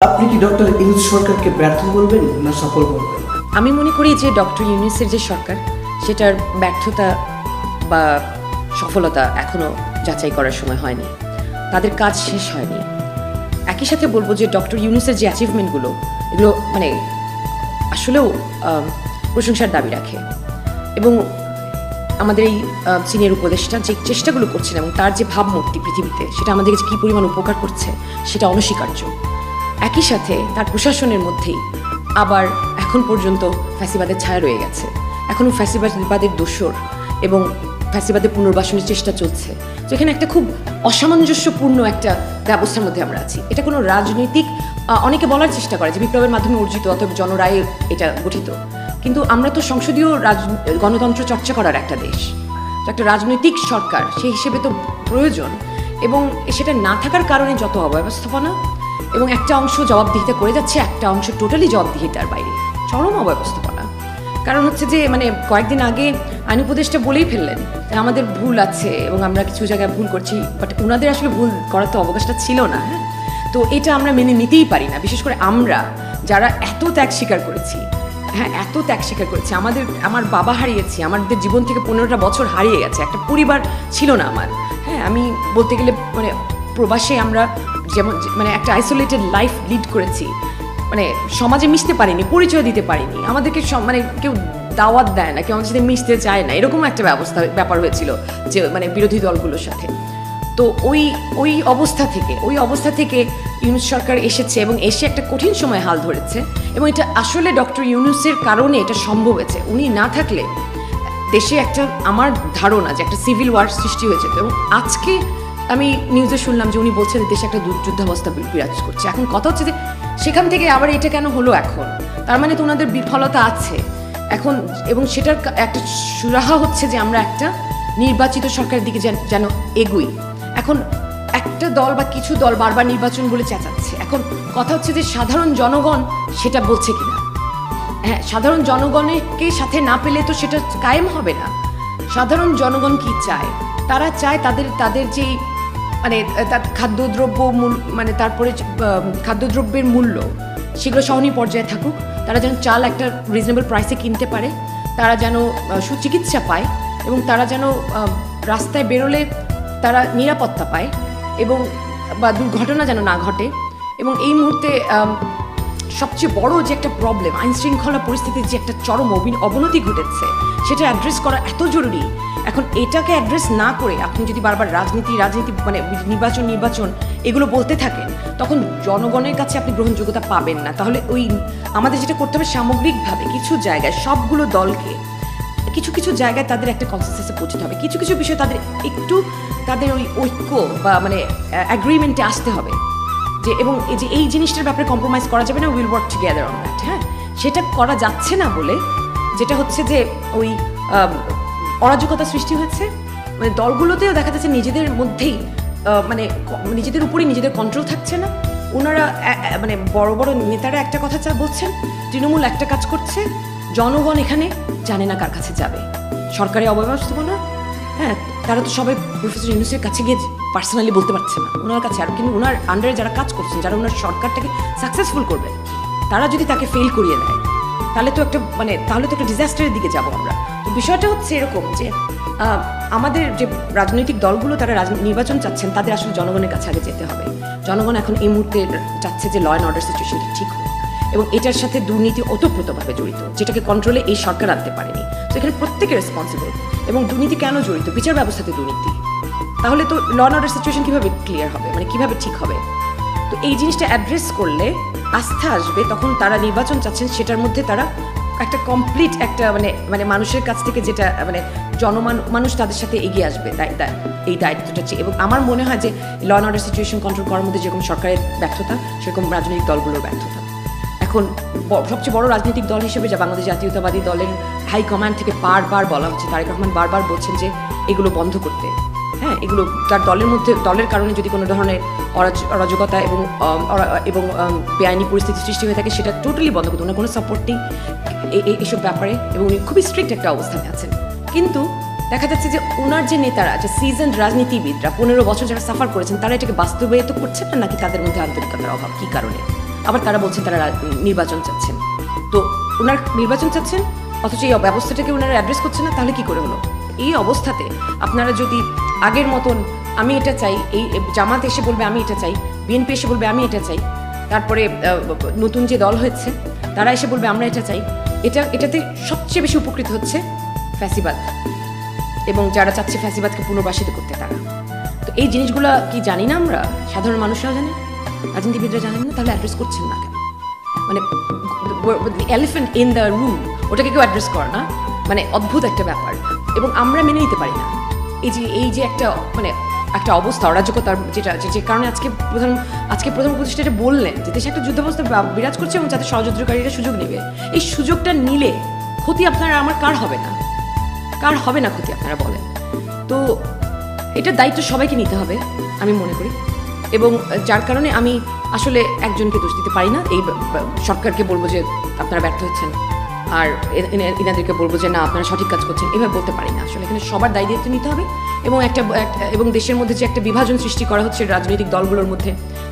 আপনি কি ডক্টর ইউনূস সরকারকে ব্যর্থ বলবেন না সফল বলবেন? আমি মনে করি যে ডক্টর ইউনূসের যে সরকার সেটার ব্যর্থতা বা সফলতা এখনও যাচাই করার সময় হয়নি, তাদের কাজ শেষ হয়নি। একই সাথে বলবো যে ডক্টর ইউনূসের যে অ্যাচিভমেন্টগুলো এগুলো আসলেও প্রশংসার দাবি রাখে এবং আমাদের এই সিনিয়র উপদেষ্টা যে চেষ্টাগুলো করছেন এবং তার যে ভাবমূর্তি পৃথিবীতে সেটা আমাদেরকে কী পরিমাণ উপকার করছে সেটা অনস্বীকার্য। একই সাথে তার প্রশাসনের মধ্যেই আবার এখন পর্যন্ত ফ্যাসিবাদের ছায়া রয়ে গেছে, এখনও ফ্যাসিবাদের দোসর এবং ফ্যাসিবাদের পুনর্বাসনের চেষ্টা চলছে। তো এখানে একটা খুব অসামঞ্জস্যপূর্ণ একটা ব্যবস্থার মধ্যে আমরা আছি। এটা কোনো রাজনৈতিক, অনেকে বলার চেষ্টা করে যে বিপ্লবের মাধ্যমে অর্জিত অথবা জনরায়ে এটা গঠিত, কিন্তু আমরা তো সংসদীয় গণতন্ত্র চর্চা করার একটা দেশ, তো একটা রাজনৈতিক সরকার সেই হিসেবে তো প্রয়োজন। এবং সেটা না থাকার কারণে যত অব্যবস্থাপনা এবং একটা অংশ জবাবদিহিতা করে যাচ্ছে, একটা অংশ টোটালি জবাবদিহিতার বাইরে, চরম অব্যবস্থাপনা। কারণ হচ্ছে যে কয়েকদিন আগে আইন উপদেষ্টা বলেই ফেললেন আমাদের ভুল আছে এবং আমরা কিছু জায়গায় ভুল করছি, বাট ওনাদের আসলে ভুল করার তো অবকাশটা ছিল না। হ্যাঁ, তো এটা আমরা মেনে নিতেই পারি না, বিশেষ করে আমরা যারা এত ত্যাগ স্বীকার করেছি। হ্যাঁ, এত ত্যাগ স্বীকার করেছি, আমার বাবা হারিয়েছি, আমাদের জীবন থেকে 15টা বছর হারিয়ে গেছে, একটা পরিবার ছিল না আমার। হ্যাঁ, আমি বলতে গেলে প্রবাসে আমরা যেমন একটা আইসোলেটেড লাইফ লিড করেছি, সমাজে মিশতে পারিনি, পরিচয় দিতে পারিনি, আমাদেরকে কেউ দাওয়াত দেয় না, কেউ আমাদের সাথে মিশতে চায় না, এরকম একটা ব্যাপার হয়েছিল যে বিরোধী দলগুলোর সাথে। তো ওই অবস্থা থেকে ইউনূস সরকার এসেছে এবং এসে একটা কঠিন সময় হাল ধরেছে এবং এটা আসলে ডক্টর ইউনূসের কারণে এটা সম্ভব হয়েছে। উনি না থাকলে দেশে আমার ধারণা যে একটা সিভিল ওয়ার সৃষ্টি হয়েছে। এবং আজকে আমি নিউজে শুনলাম যে উনি বলছেন দেশে একটা যুদ্ধাবস্থা বিরাজ করছে। এখন কথা হচ্ছে যে সেখান থেকে আবার এটা কেন হলো এখন, তার মানে তো ওনাদের বিফলতা আছে এখন, এবং সেটার একটা সুরাহা হচ্ছে যে আমরা একটা নির্বাচিত সরকারের দিকে যেন এগোই। এখন একটা দল বা কিছু দল বারবার নির্বাচন বলে চেঁচাচ্ছে, এখন কথা হচ্ছে যে সাধারণ জনগণ সেটা বলছে কিনা। হ্যাঁ, সাধারণ জনগণকে সাথে না পেলে তো সেটা কায়েম হবে না। সাধারণ জনগণ কি চায়? তারা চায় তাদের যেই খাদ্যদ্রব্য তারপরে খাদ্যদ্রব্যের মূল্য সেগুলো সহনীয় পর্যায়ে থাকুক, তারা যেন চাল একটা রিজনেবল প্রাইসে কিনতে পারে, তারা যেন সুচিকিৎসা পায় এবং তারা যেন রাস্তায় বেরোলে তারা নিরাপত্তা পায় এবং বা দুর্ঘটনা যেন না ঘটে। এবং এই মুহূর্তে সবচেয়ে বড় যে একটা প্রবলেম, আইন শৃঙ্খলা পরিস্থিতির যে একটা চরম অবনতি ঘটেছে, সেটা অ্যাড্রেস করা এত জরুরি। এখন এটাকে অ্যাড্রেস না করে আপনি যদি বারবার রাজনীতি নির্বাচন এগুলো বলতে থাকেন, তখন জনগণের কাছে আপনি গ্রহণযোগ্যতা পাবেন না। তাহলে আমাদের যেটা করতে হবে, সামগ্রিকভাবে কিছু জায়গায় সবগুলো দলকে কিছু জায়গায় তাদের একটা কনসেনসাসে পৌঁছতে হবে, কিছু বিষয় তাদের ওই ঐক্য বা অ্যাগ্রিমেন্টে আসতে হবে যে, এবং এই জিনিসটার ব্যাপারে কম্প্রোমাইজ করা যাবে না, will work together on that. হ্যাঁ, সেটা করা যাচ্ছে না বলে যেটা হচ্ছে যে ওই অরাজকতা সৃষ্টি হয়েছে। দলগুলোতেও দেখা যাচ্ছে নিজেদের মধ্যেই নিজেদের উপরেই নিজেদের কন্ট্রোল থাকছে না। ওনারা বড় বড় নেতারা একটা কথা বলছেন, তৃণমূল একটা কাজ করছে, জনগণ এখানে জানে না কার কাছে যাবে। সরকারি অব্যবস্থাপনা, হ্যাঁ, তারা তো সবাই প্রফেসর ইউনূসের কাছে গিয়ে পার্সোনালি বলতে পারছে না ওনার কাছে, আর কিন্তু ওনার আন্ডারে যারা কাজ করছেন, যারা ওনার সরকারটাকে সাকসেসফুল করবে, তারা যদি তাকে ফেল করিয়ে দেয়, তাহলে তো একটা ডিজাস্টারের দিকে যাব আমরা। তো বিষয়টা হচ্ছে এরকম যে আমাদের যে রাজনৈতিক দলগুলো তারা নির্বাচন চাচ্ছেন, তাদের আসলে জনগণের কাছে আগে যেতে হবে। জনগণ এখন এই মুহূর্তে চাচ্ছে যে ল অ্যান্ড অর্ডার সিচুয়েশনটা ঠিক হোক, এবং এটার সাথে দুর্নীতি ওতপ্রোতভাবে জড়িত, যেটাকে কন্ট্রোলে এই সরকার আনতে পারেনি। তো এখানে প্রত্যেকে রেসপন্সিবল। এবং দুর্নীতি কেন জড়িত? বিচার ব্যবস্থাতে দুর্নীতি, তাহলে তো ল অ্যান্ড অর্ডার সিচুয়েশন কীভাবে ক্লিয়ার হবে, কিভাবে ঠিক হবে? তো এই জিনিসটা অ্যাড্রেস করলে আস্থা আসবে, তখন তারা নির্বাচন চাচ্ছেন, সেটার মধ্যে তারা একটা কমপ্লিট একটা মানুষের কাছ থেকে যেটা মানুষ তাদের সাথে এগিয়ে আসবে এই দায়িত্বটা। এবং আমার মনে হয় যে law and order situation control করার মধ্যে যেরকম সরকারের ব্যর্থতা, সেরকম রাজনৈতিক দলগুলোর ব্যর্থতা। এখন সবচেয়ে বড় রাজনৈতিক দল হিসেবে যা বাংলাদেশ জাতীয়তাবাদী দলের হাইকমান্ড থেকে বারবার বলা হচ্ছে, তারেক রহমান বারবার বলছেন যে এগুলো বন্ধ করতে। হ্যাঁ, এগুলো তার দলের কারণে যদি কোনো ধরনের অরাজকতা এবং বেআইনি পরিস্থিতি সৃষ্টি হয়ে থাকে, সেটা টোটালি বন্ধ করতে। ওনার কোনো সাপোর্ট নেই এইসব ব্যাপারে, এবং উনি খুবই স্ট্রিক্ট একটা অবস্থানে আছেন। কিন্তু দেখা যাচ্ছে যে ওনার যে নেতারা, যে সিজনড রাজনীতিবিদরা 15 বছর যারা সাফার করেছেন, তারা এটাকে বাস্তবায়িত করছেন না, নাকি তাদের মধ্যে আন্তরিকতার অভাব? কী কারণে? আবার তারা বলছেন তারা নির্বাচন চাচ্ছেন। তো ওনার নির্বাচন চাচ্ছেন অথচ এই ব্যবস্থাটাকে ওনারা অ্যাড্রেস করছেন না, তাহলে কি করে হলো? এই অবস্থাতে আপনারা যদি আগের মতন আমি এটা চাই, এই জামাত এসে বলবে আমি এটা চাই, বিএনপি এসে বলবে আমি এটা চাই, তারপরে নতুন যে দল হয়েছে তারা এসে বলবে আমরা এটা চাই, এটাতে সবচেয়ে বেশি উপকৃত হচ্ছে ফ্যাসিবাদ এবং যারা চাচ্ছে ফ্যাসিবাদকে পুনর্বাসিত করতে তারা। তো এই জিনিসগুলো কি জানি না আমরা, সাধারণ মানুষরাও জানে, রাজনীতিবিদরা জানেন না, তাহলে অ্যাড্রেস করছেন না কেন? মানে এলিফ্যান্ট ইন দ্য রুম, ওটাকে কেউ অ্যাড্রেস করে না, মানে অদ্ভুত একটা ব্যাপার। এবং আমরা মেনে নিতে পারি না এই যে একটা অবস্থা অরাজকতার, যে কারণে আজকে প্রধান উপদেষ্টা এটা বললেন যে দেশে একটা যুদ্ধাবস্থা বিরাজ করছে এবং যাতে ষড়যন্ত্রকারীরা সুযোগ নেবে। এই সুযোগটা নিলে ক্ষতি আপনারা আমার কার হবে না ক্ষতি আপনারা বলেন? তো এটার দায়িত্ব সবাইকে নিতে হবে আমি মনে করি, এবং যার কারণে আমি আসলে একজনকে দোষ দিতে পারি না। এই সরকারকে বলবো যে আপনারা ব্যর্থ হচ্ছেন, আর ইনাদেরকে বলবো যে না আপনারা সঠিক কাজ করছেন, এভাবে বলতে পারি না। আসলে এখানে সবার দায়িত্ব নিতে হবে, এবং দেশের মধ্যে যে একটা বিভাজন সৃষ্টি করা হচ্ছে রাজনৈতিক দলগুলোর মধ্যে,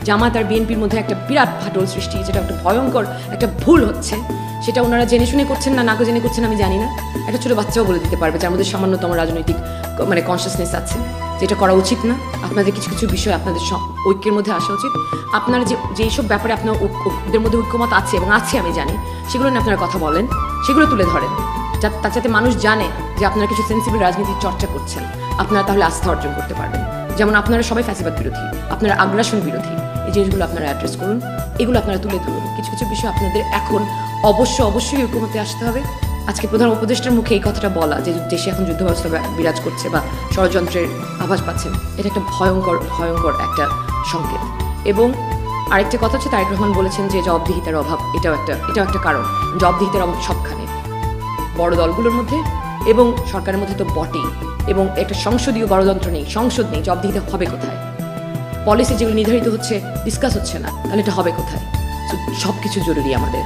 জামাত আর বিএনপির মধ্যে একটা বিরাট ফাটল সৃষ্টি, যেটা একটা ভয়ঙ্কর একটা ভুল হচ্ছে, সেটা ওনারা জেনে শুনে করছেন না জেনে করছেন আমি জানি না। একটা ছোটো বাচ্চাও বলে দিতে পারবে যার মধ্যে সামান্যতম রাজনৈতিক কনসিয়াসনেস আছে, যেটা করা উচিত না। আপনাদের কিছু কিছু বিষয় আপনাদের ঐক্যের মধ্যে আসা উচিত। আপনারা যেসব ব্যাপারে আপনার ওদের মধ্যে ঐক্যমত আছে এবং আছে আমি জানি, সেগুলো নিয়ে আপনারা কথা বলেন, সেগুলো তুলে ধরেন, যাতে মানুষ জানে যে আপনারা কিছু সেন্সিবল রাজনীতির চর্চা করছেন। আপনারা তাহলে আস্থা অর্জন করতে পারবেন। যেমন আপনারা সবাই ফ্যাসিবাদ বিরোধী, আপনারা আগ্রাসন বিরোধী, এই জিনিসগুলো আপনারা অ্যাড্রেস করুন, এগুলো আপনারা তুলে ধরুন। কিছু কিছু বিষয় আপনাদের এখন অবশ্যই ঐক্যমতে আসতে হবে। আজকে প্রধান উপদেষ্টার মুখে এই কথাটা বলা যে দেশে এখন যুদ্ধাবস্থা বিরাজ করছে বা ষড়যন্ত্রের আভাস পাচ্ছেন, এটা একটা ভয়ঙ্কর একটা সংকেত। এবং আরেকটা কথা হচ্ছে, তারেক রহমান বলেছেন যে জবাবদিহিতার অভাব, এটাও একটা কারণ। জবাবদিহিতার অভাব সবখানে, বড় দলগুলোর মধ্যে এবং সরকারের মধ্যে তো বটেই, এবং একটা সংসদীয় গণতন্ত্র নেই, সংসদ নেই, জবাবদিহিতা হবে কোথায়? পলিসি যেগুলো নির্ধারিত হচ্ছে ডিসকাস হচ্ছে না, তাহলে এটা হবে কোথায়? সব কিছু জরুরি আমাদের,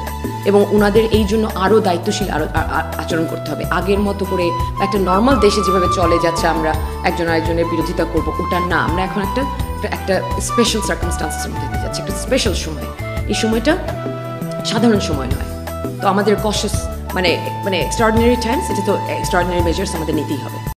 এবং ওনাদের এই জন্য আরও দায়িত্বশীল আচরণ করতে হবে। আগের মতো করে একটা নর্মাল দেশে যেভাবে চলে যাচ্ছে আমরা একজন আরেকজনের বিরোধিতা করব, ওটা না। আমরা এখন একটা স্পেশাল সার্কামস্টান্সের মধ্যে দিয়ে যাচ্ছি, একটা স্পেশাল সময়। এই সময়টা সাধারণ সময় নয়। তো আমাদের কশাস মানে এক্সট্রাঅর্ডিনারি টাইমস, এটা তো এক্সট্রাঅর্ডিনারি মেজার্স আমাদের নিতেই হবে।